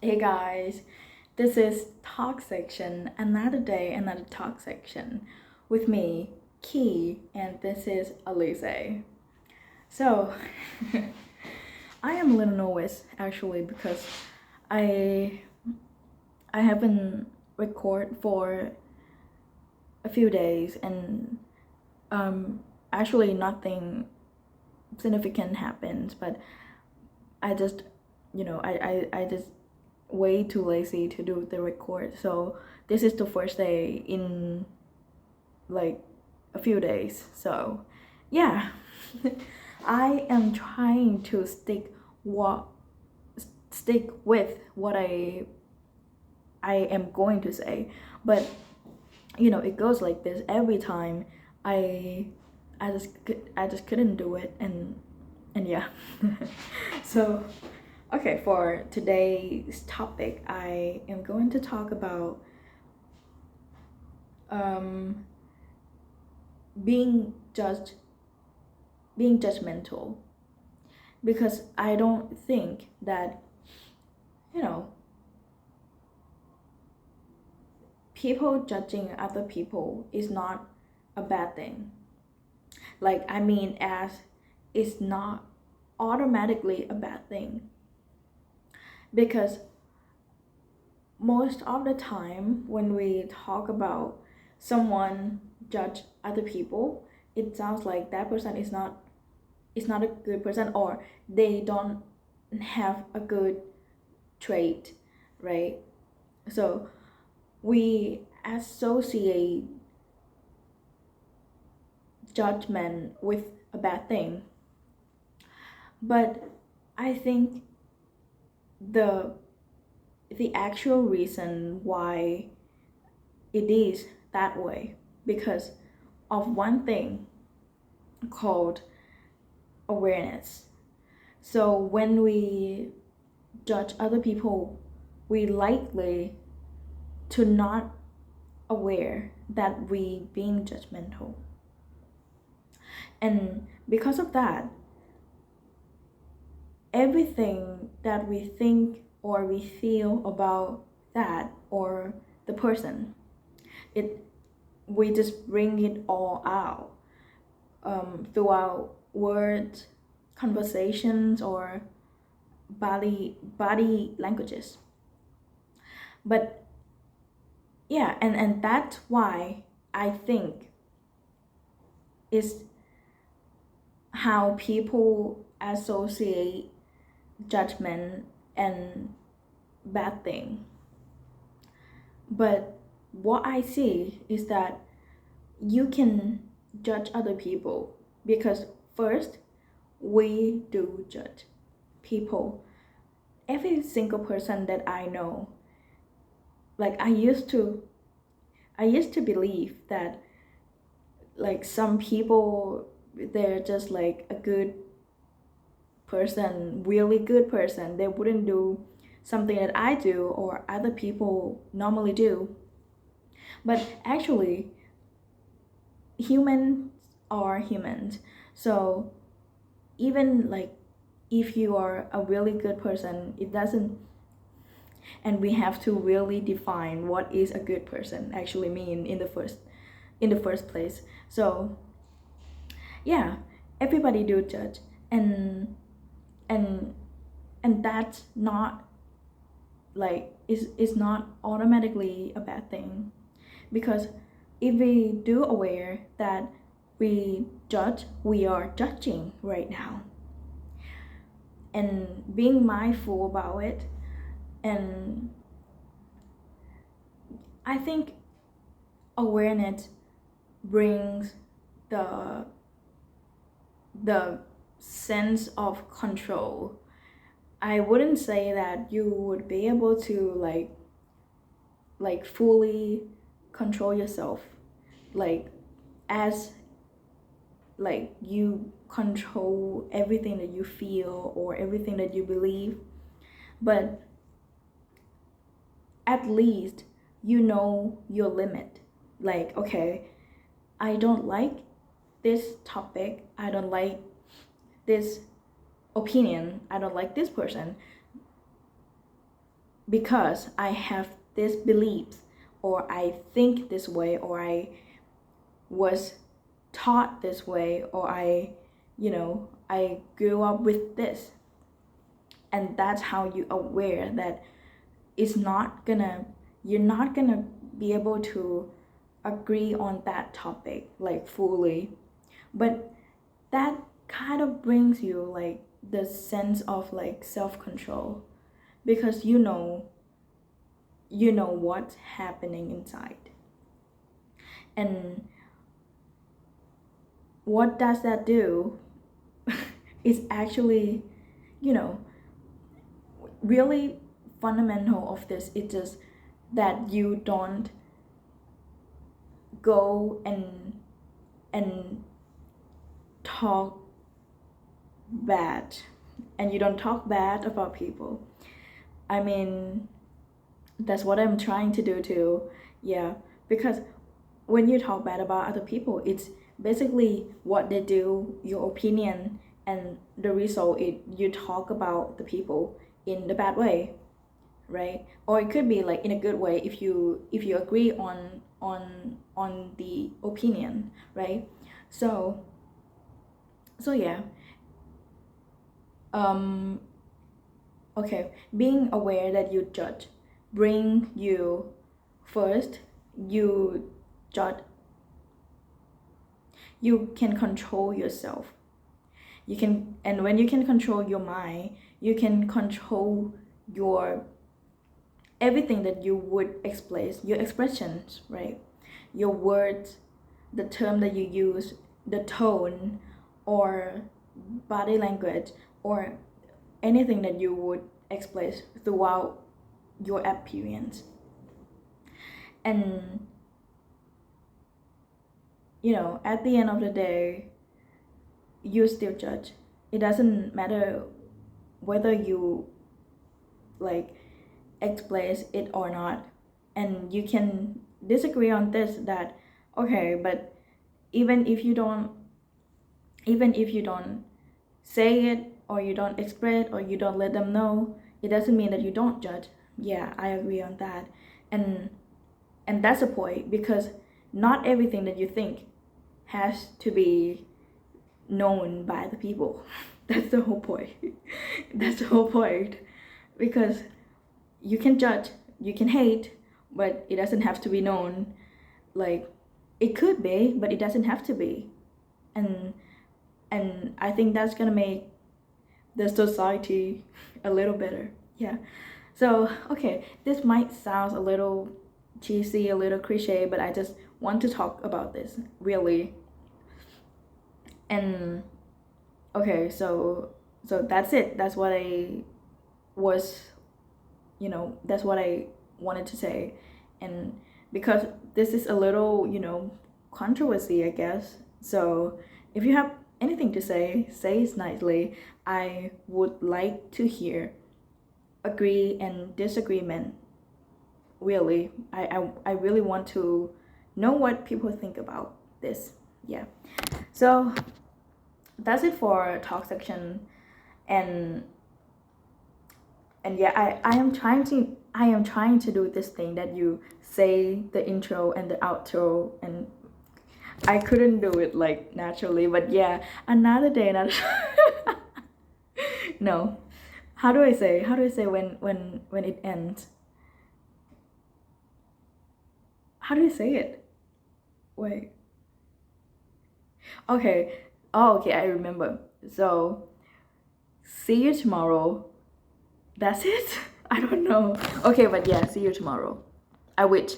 Hey guys, this is Talk Section, another day, another Talk Section with me, Key, and this is Alize. So, I am a little nervous actually because I I haven't recorded for a few days and um actually nothing significant happens, but I just I just way too lazy to do the record. So this is the first day in like a few days. So yeah, I am trying to what stick with what I am going to say, but it goes like this every time. I I just couldn't do it, and yeah. So okay, for today's topic, I am going to talk about um, being judged, being judgmental, because I don't think that you know people judging other people is not a bad thing. Like I mean, as it's not automatically a bad thing, because most of the time when we talk about someone judge other people, it sounds like that person is not a good person, or they don't have a good trait, right? So we associate judgment with a bad thing, but I think the the actual reason why it is that way because of one thing called awareness. So when we judge other people, we likely to not aware that we being judgmental. And because of that, everything that we think or we feel about that or the person, it we just bring it all out throughout words, conversations, or body languages. But yeah, and that's why I think is how people associate judgment and bad thing. But what I see is that you can judge other people because first we do judge people. Every single person that I know, like I used to believe that like some people, they're just like a good person, really good person. They wouldn't do something that I do or other people normally do. But actually, humans are humans. So even like if you are a really good person, it doesn't, and we have to really define what is a good person actually mean in the first place. So yeah, everybody do judge, and and and that's not like is not automatically a bad thing, because if we do aware that we judge, we are judging right now, and being mindful about it. And I think awareness brings the the sense of control. I wouldn't say that you would be able to like fully control yourself, like as like you control everything that you feel or everything that you believe, but at least you know your limit. Like, okay, I don't like this topic, I don't like this opinion, I don't like this person, because I have this beliefs, or I think this way, or I was taught this way, or I grew up with this. And that's how you aware that you're not gonna be able to agree on that topic like fully. But that kind of brings you like the sense of like self-control, because you know what's happening inside. And what does that do? Is actually, you know, really fundamental of this. It's just that you don't go and talk bad, and you don't talk bad about people. I mean, that's what I'm trying to do too. Yeah, because when you talk bad about other people, it's basically what they do, your opinion, and the result is you talk about the people in the bad way, right? Or it could be like in a good way if you agree on the opinion, right? So yeah. um okay, being aware that you judge bring you first, you judge, you can control yourself. You can, and when you can control your mind, you can control your everything that you would express, your expressions, right? Your words, the term that you use, the tone, or body language, or anything that you would express throughout your appearance. And at the end of the day, you still judge. It doesn't matter whether you like express it or not. And you can disagree on this, that okay, but even if you don't say it, or you don't express, or you don't let them know, it doesn't mean that you don't judge. Yeah, I agree on that. And that's a point, because not everything that you think has to be known by the people. That's the whole point. That's the whole point. Because you can judge, you can hate, but it doesn't have to be known. Like, it could be, but it doesn't have to be. And I think that's gonna make the society a little better. Yeah. So okay, this might sound a little cheesy, a little cliche, but I just want to talk about this really. And okay, so that's it. That's what I was, that's what I wanted to say. And because this is a little, controversy, I guess. So if you have anything to say it nicely. I would like to hear agree and disagreement. Really, I really want to know what people think about this. Yeah. So that's it for talk section. And yeah, I am trying to do this thing that you say the intro and the outro, and I couldn't do it like naturally. But yeah, another day, another no, how do I say when it ends? How do you say it? Wait. Okay. Oh, okay, I remember. So see you tomorrow. That's it. I don't know. Okay, but yeah, see you tomorrow. I wish.